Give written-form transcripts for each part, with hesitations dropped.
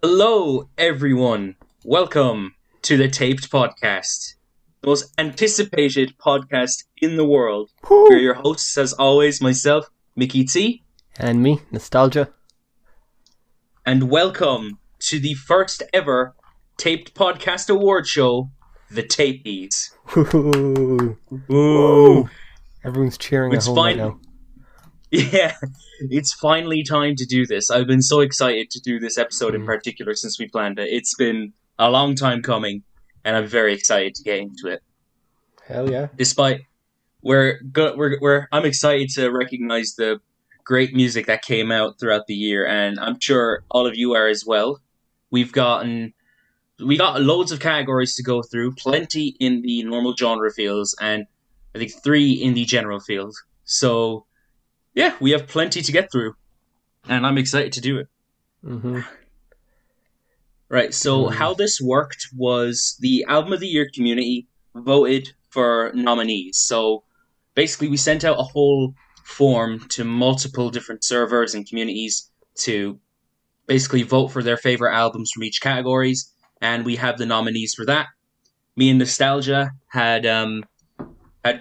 Hello, everyone. Welcome to the Taped podcast, the most anticipated podcast in the world. Woo! We're your hosts, as always, myself, MickyT, And me, Nostalgia. and welcome to the first ever Taped podcast award show, the TAPED. Woo! Ooh. Everyone's cheering It's at home right now. Yeah, it's finally time to do this. I've been so excited to do this episode in particular since we planned it. It's been a long time coming, and I'm very excited to get into it. Hell yeah. Despite I'm excited to recognize the great music that came out throughout the year, and I'm sure all of you are as well. We got loads of categories to go through, plenty in the normal genre fields, and I think 3 in the general field. So yeah, we have plenty to get through, and I'm excited to do it. Mm-hmm. Right, so how this worked was the Album of the Year community voted for nominees. So basically we sent out a whole form to multiple different servers and communities to basically vote for their favorite albums from each categories, and we have the nominees for that. Me and Nostalgia had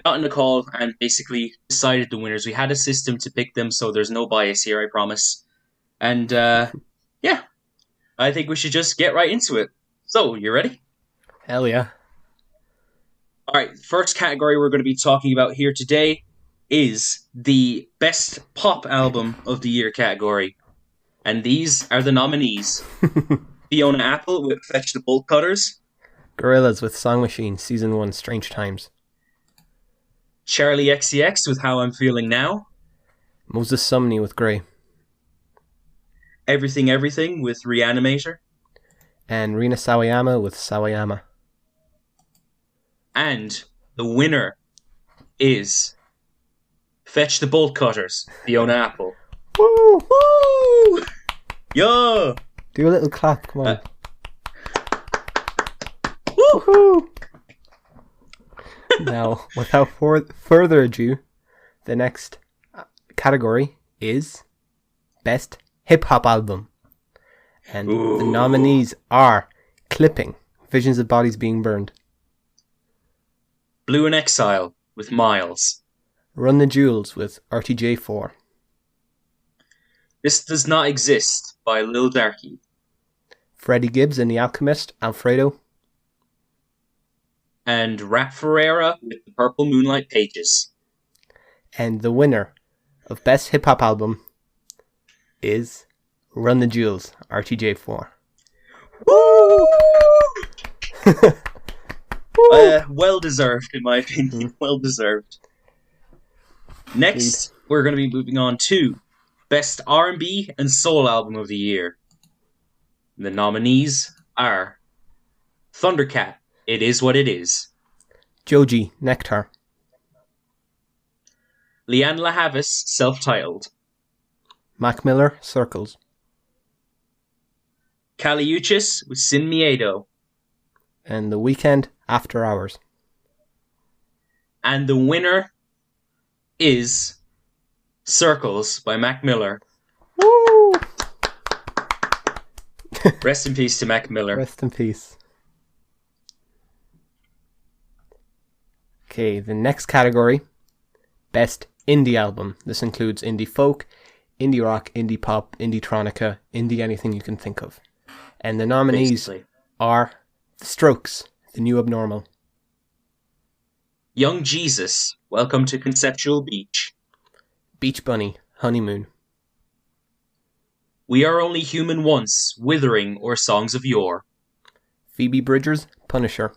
gotten a call and basically decided the winners. We had a system to pick them, so there's no bias here, I promise. And yeah, I think we should just get right into it. So, you ready? Hell yeah. Alright, first category we're going to be talking about here today is the Best Pop Album of the Year category. And these are the nominees. Fiona Apple with Fetch the Bolt Cutters. Gorillaz with Song Machine, Season 1, Strange Times. Charlie XCX with How I'm Feeling Now. Moses Sumney with Grey. Everything Everything with Reanimator. And Rina Sawayama with Sawayama. And the winner is Fetch the Bolt Cutters, Fiona Apple. Woo! Woo! Yo! Do a little clap, come on. Woo! Now, without further ado, the next category is Best Hip Hop Album. And the nominees are Clipping, Visions of Bodies Being Burned. Blue in Exile with Miles. Run the Jewels with RTJ4. This Does Not Exist by Lil Darky. Freddie Gibbs and the Alchemist, Alfredo. And Rap Ferreira with The Purple Moonlight Pages. And the winner of Best Hip Hop Album is Run the Jewels, RTJ4. Woo! Well deserved, in my opinion. Well deserved. Next, we're going to be moving on to Best R&B and Soul Album of the Year. The nominees are Thundercat, It Is What It Is. Joji, Nectar. Leanne LaHavis, Self-Titled. Mac Miller, Circles. Kali Uchis with Sin Miedo. And The Weeknd, After Hours. And the winner is Circles by Mac Miller. Woo! Rest in peace to Mac Miller. Rest in peace. Okay, the next category, Best Indie Album. This includes indie folk, indie rock, indie pop, indie tronica, indie anything you can think of. And the nominees Basically. are The Strokes, The New Abnormal. Young Jesus, Welcome to Conceptual Beach. Beach Bunny, Honeymoon. We Are Only Human Once, Withering or Songs of Yore. Phoebe Bridgers, Punisher.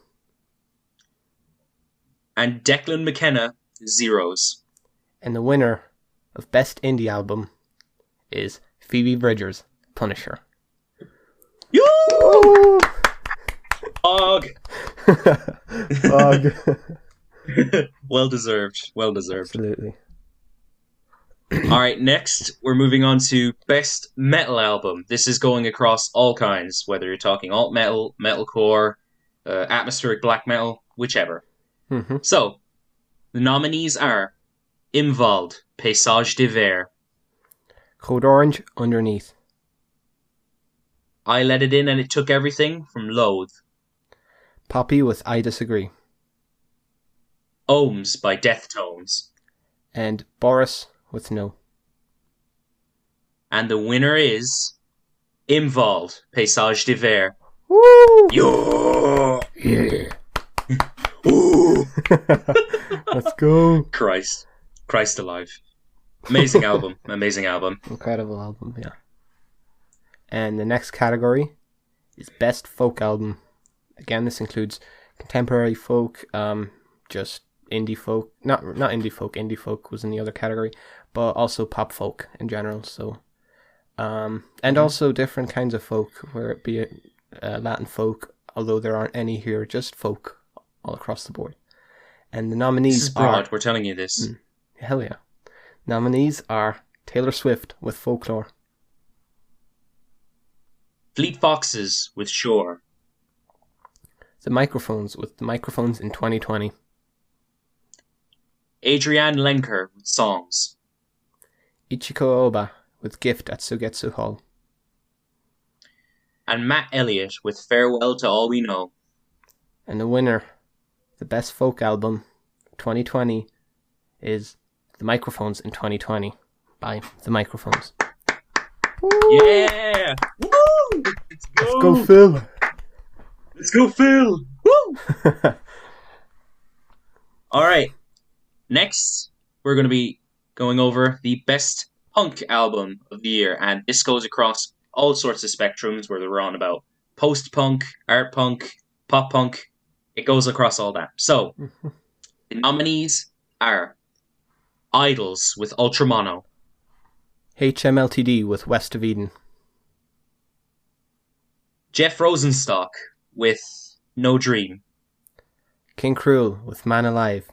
And Declan McKenna, Zeros. And the winner of Best Indie Album is Phoebe Bridgers, Punisher. Yoo! Og! Fog. Well deserved. Well deserved. Absolutely. Alright, next we're moving on to Best Metal Album. This is going across all kinds, whether you're talking alt metal, metalcore, atmospheric black metal, whichever. Mm-hmm. So, the nominees are Imvald, Paysage d'Hiver. Code Orange, Underneath. I Let It In and It Took Everything from Loathe. Poppy with I Disagree. Ohms by Deftones. And Boris with No. And the winner is Imvald, Paysage d'Hiver. Woo! Yo! Yeah. Ooh! Let's go. Christ alive. Amazing album. Incredible album, yeah. And the next category is Best Folk Album. Again, this includes contemporary folk, just indie folk. Not indie folk. Indie folk was in the other category, but also pop folk in general. So, and also different kinds of folk, where it be Latin folk, although there aren't any here, just folk all across the board. And the nominees This is broad. are... We're telling you this. Hell yeah. Nominees are Taylor Swift with Folklore. Fleet Foxes with Shore. The Microphones with The Microphones in 2020. Adrienne Lenker with Songs. Ichiko Oba with Gift at Sugetsu Hall. And Matt Elliott with Farewell to All We Know. And the winner, the Best Folk Album 2020, is The Microphones in 2020 by The Microphones. Yeah! Woo! Let's go, Phil! Let's go, Phil! Woo! Alright. Next, we're going to be going over the Best Punk Album of the Year. And this goes across all sorts of spectrums, where we're on about post-punk, art punk, pop punk. It goes across all that. So, the nominees are Idols with Ultramono. HMLTD with West of Eden. Jeff Rosenstock with No Dream. King Cruel with Man Alive.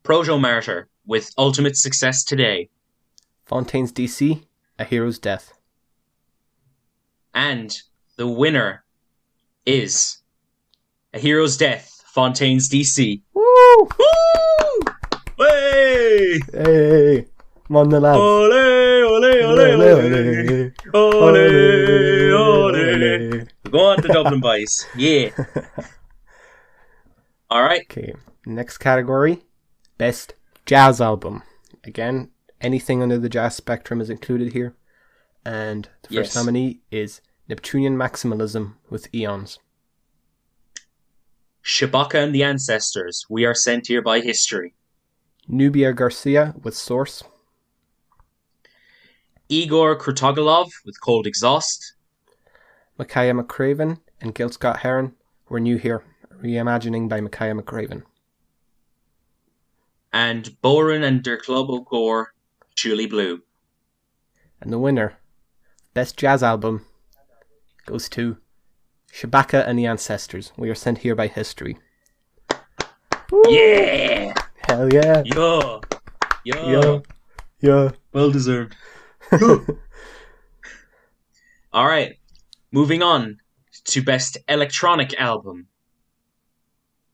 Proto Martyr with Ultimate Success Today. Fontaine's DC, A Hero's Death. And the winner is A Hero's Death, Fontaine's DC. Woo! Woo! Hey! Hey! I'm on the lads. Ole, ole, ole, ole. Ole, ole. Go on to Dublin Boys. Yeah. Alright. Okay, next category, Best Jazz Album. Again, anything under the jazz spectrum is included here. And the first nominee is Neptunian Maximalism with Eons. Shabaka and the Ancestors, We Are Sent Here by History. Nubia Garcia with Source. Igor Krutogolov with Cold Exhaust. Micaiah McCraven and Gil Scott Heron were New Here, reimagining by Micaiah McCraven. And Boren and Der Club O'Gore, Julie Blue. And the winner, Best Jazz Album, goes to Shabaka and the Ancestors, We Are Sent Here by History. Woo! Yeah! Hell yeah! Yo! Yeah. Well deserved. Alright, moving on to Best Electronic Album.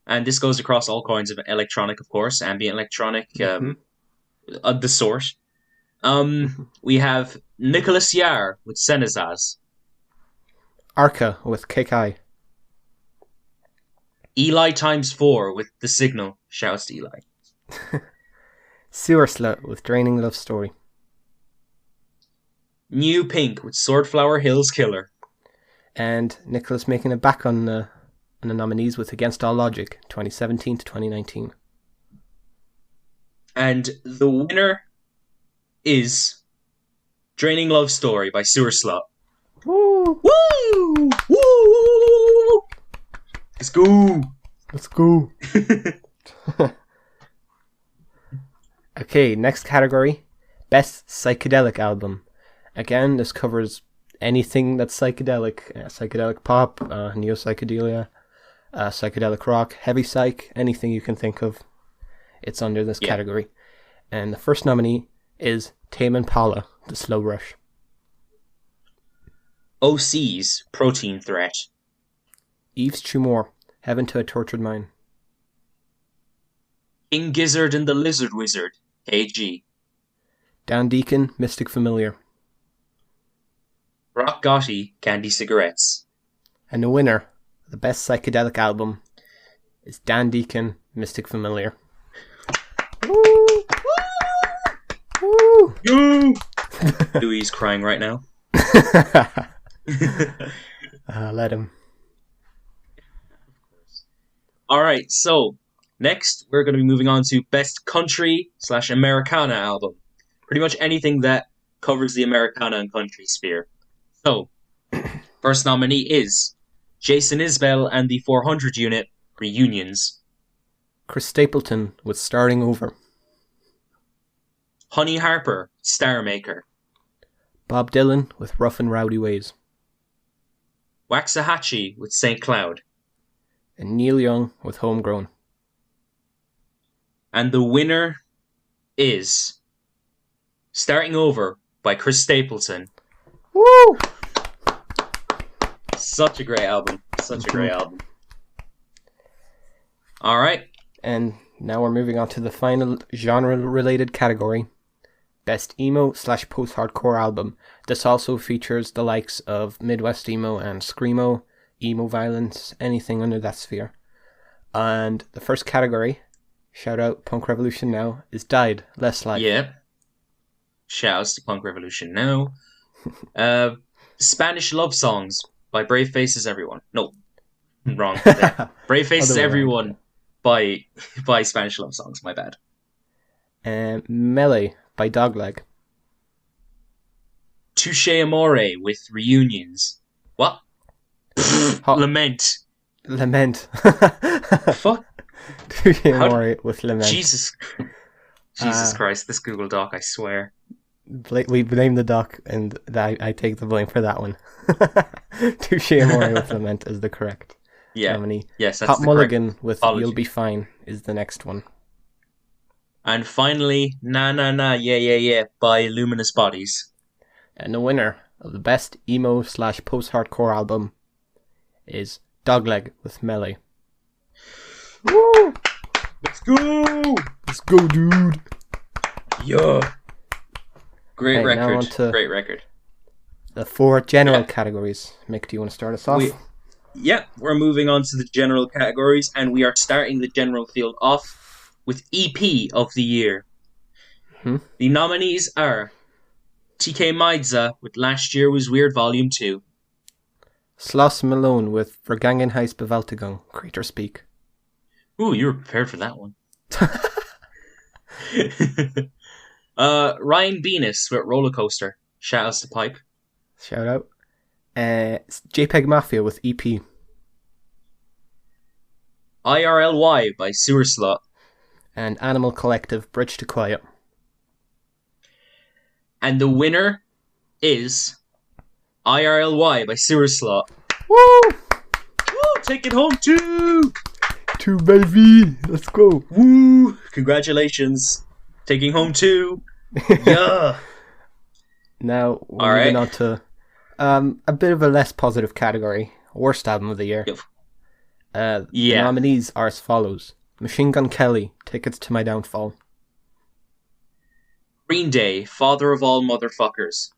And this goes across all kinds of electronic, of course, ambient electronic, of the sort. We have Nicholas Yar with Senazaz. Arca with Kekai. Eli times 4 with The Signal. Shouts to Eli. Sewer Slut with Draining Love Story. New Pink with Swordflower Hills Killer. And Nicholas making it back on the nominees with Against All Logic, 2017 to 2019. And the winner is Draining Love Story by Sewer Slut. Woo! Woo! Woo! Let's go! Let's go! Okay, next category, Best Psychedelic Album. Again, this covers anything that's psychedelic. Psychedelic pop, neo-psychedelia, psychedelic rock, heavy psych, anything you can think of. It's under this category. And the first nominee is Tame Impala, The Slow Rush. OC's Protein Threat. Yves Tumor, Heaven to a Tortured Mind. King Gizzard and the Lizard Wizard, KG. Dan Deacon, Mystic Familiar. Rock Gotti, Candy Cigarettes. And the winner of the best psychedelic album is Dan Deacon, Mystic Familiar. Woo! Woo! Woo! Louis is crying right now. Let him. Alright, so next we're going to be moving on to Best Country/Americana Album. Pretty much anything that covers the Americana and country sphere. So, first nominee is Jason Isbell and the 400 Unit, Reunions. Chris Stapleton with Starting Over. Honey Harper, Star Maker. Bob Dylan with Rough and Rowdy Ways. Waxahachie with St. Cloud. And Neil Young with Homegrown. And the winner is Starting Over by Chris Stapleton. Woo! Such a great album. Such a great album. Alright. And now we're moving on to the final genre-related category. Best emo/post-hardcore album. This also features the likes of Midwest emo and screamo, emo violence, anything under that sphere. And the first category, shout out Punk Revolution Now, is Died, Less Life. Yeah. Shouts to Punk Revolution Now. Spanish Love Songs by Brave Faces Everyone. No, wrong. Brave Faces Everyone by Spanish Love Songs, my bad. Melee by Dogleg. Touche Amore with Reunions. What? Lament. Fuck. Touche Amore with Lament. Jesus Christ, this Google Doc, I swear. We blame the doc, and I take the blame for that one. Touche Amore with Lament is the correct nominee. Yes, that's Hot the Mulligan correct. with Apology. You'll Be Fine is the next one. And finally, Na Na Na Yeah Yeah Yeah by Luminous Bodies. And the winner of the best emo/post-hardcore album is Dogleg with Melee. Woo! Let's go! Let's go, dude! Yeah! Great Now record. on to Great record. the 4 general categories. Mick, do you want to start us off? We're moving on to the general categories, and we are starting the general field off with EP of the year. Mm-hmm. The nominees are TK Maidza with Last Year Was Weird Volume 2. Sloss Malone with Vergangenheit Bewältigung, Creator Speak. Ooh, you were prepared for that one. Ryan Venus with Roller Coaster. Shout outs to Pipe. Shout out. JPEG Mafia with EP. IRLY by Sewer Slut. And Animal Collective, Bridge to Quiet. And the winner is IRLY by Sewer Slut. Woo! Woo! Take it home too! 2, baby! Let's go! Woo! Congratulations. Taking home 2. Yeah! Now, we're moving on to a bit of a less positive category. Worst album of the year. The nominees are as follows. Machine Gun Kelly, Tickets to My Downfall. Green Day, Father of All Motherfuckers.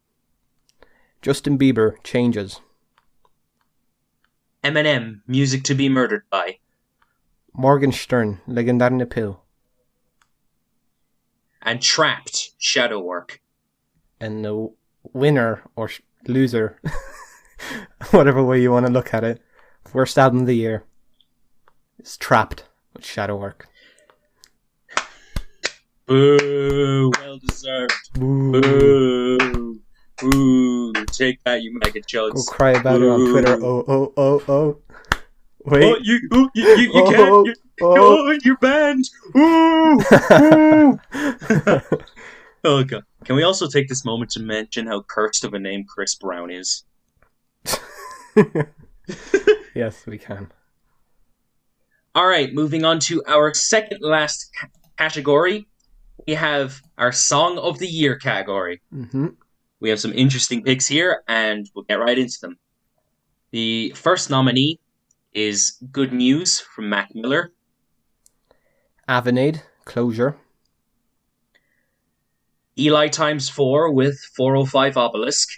Justin Bieber, Changes. Eminem, Music to be Murdered by. Morgenstern, Legendarny Pill. And Trapped, Shadow Work. And the winner, or loser, whatever way you want to look at it, worst album of the year is Trapped with Shadow Work. Boo! Well deserved. Boo! Boo! Take that, you mega chuds. Go cry about it on Twitter. Oh. Wait. Oh, you can't. You're banned. Ooh! Oh god. Can we also take this moment to mention how cursed of a name Chris Brown is? Yes, we can. Alright, moving on to our second last category. We have our Song of the Year category. Mm-hmm. We have some interesting picks here, and we'll get right into them. The first nominee is Good News from Mac Miller. Avenade, Closure. Eli Times 4 with 405 Obelisk.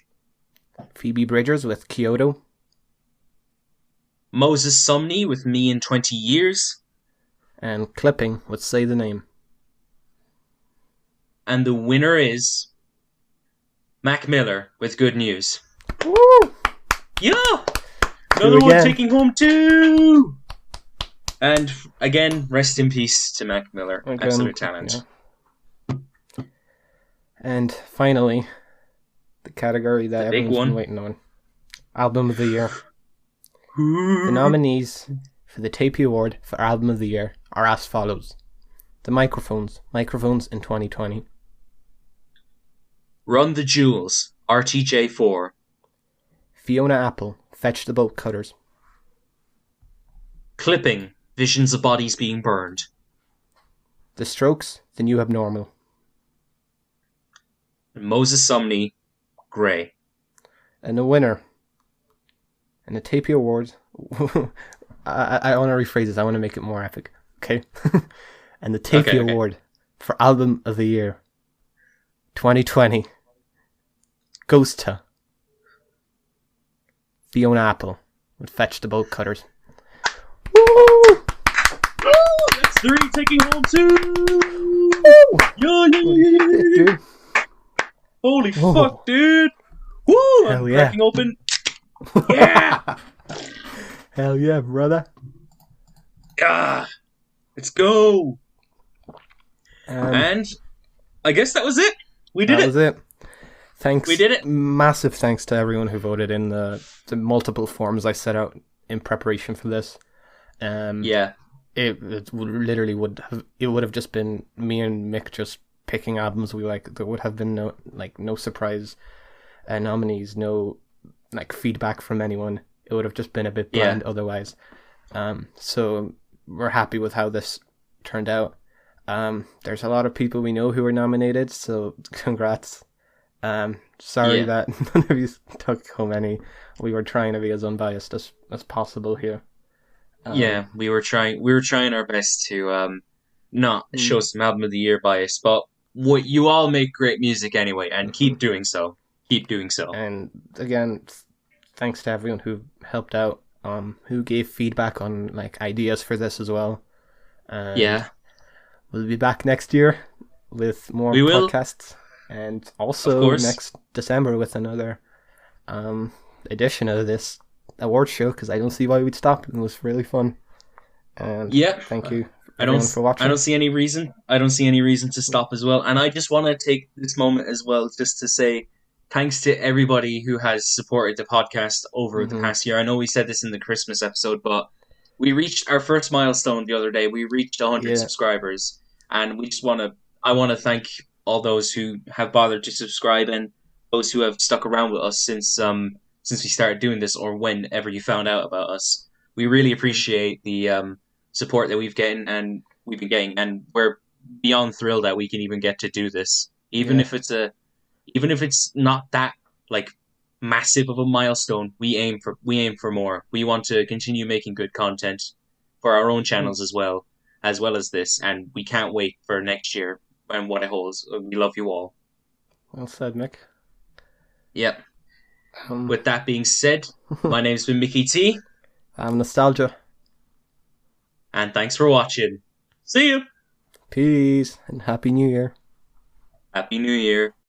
Phoebe Bridgers with Kyoto. Moses Sumney with Me in 20 Years. And Clipping with Say the Name. And the winner is Mac Miller with Good News. Woo! Yeah! Another one taking home 2! And again, rest in peace to Mac Miller. Again, absolute talent. Yeah. And finally, the category that everyone's been waiting on. Album of the Year. The nominees for the TAPED Award for Album of the Year are as follows. The Microphones in 2020. Run the Jewels, RTJ4. Fiona Apple, Fetch the Bolt Cutters. Clipping, Visions of Bodies Being Burned. The Strokes, The New Abnormal. And Moses Sumney, Grey. And the winner in the TAPED Awards, I want to rephrase this, I want to make it more epic, okay? And the TAPED Award for Album of the Year 2020 goes to Fiona Apple with Fetch the Bolt Cutters. Woo! That's 3 taking home 2! Yeah. Holy fuck, dude! Woo! Hell I'm yeah. cracking open. Yeah! Hell yeah, brother. Ah, let's go! And I guess that was it. We did it. That was it. Thanks. We did it. Massive thanks to everyone who voted in the multiple forms I set out in preparation for this. Yeah. It would have just been me and Mick just picking albums we like. There would have been no surprise nominees, no feedback from anyone. It would have just been a bit bland otherwise. So we're happy with how this turned out. There's a lot of people we know who are nominated, so congrats. Sorry that none of you took home any. We were trying to be as unbiased as possible here. We were trying our best to not show some album of the year bias, but you all make great music anyway, and keep doing so. Keep doing so. And again, thanks to everyone who helped out, who gave feedback on ideas for this as well. And we'll be back next year with more podcasts, and also next December with another edition of this award show, because I don't see why we'd stop. It was really fun. And thank you everyone for watching. I don't see any reason to stop as well. And I just want to take this moment as well just to say thanks to everybody who has supported the podcast over the past year. I know we said this in the Christmas episode, but we reached our first milestone the other day. We reached 100 subscribers, and I want to thank all those who have bothered to subscribe and those who have stuck around with us since we started doing this, or whenever you found out about us. We really appreciate the support that we've been getting, and we're beyond thrilled that we can even get to do this, even if it's not that massive of a milestone. We aim for more. We want to continue making good content for our own channels as well as this, and we can't wait for next year and what it holds. We love you all. Well said, Mick. Yep. With that being said, my name's been MickyT. I'm Nostalgia. And thanks for watching. See you. Peace and Happy New Year. Happy New Year.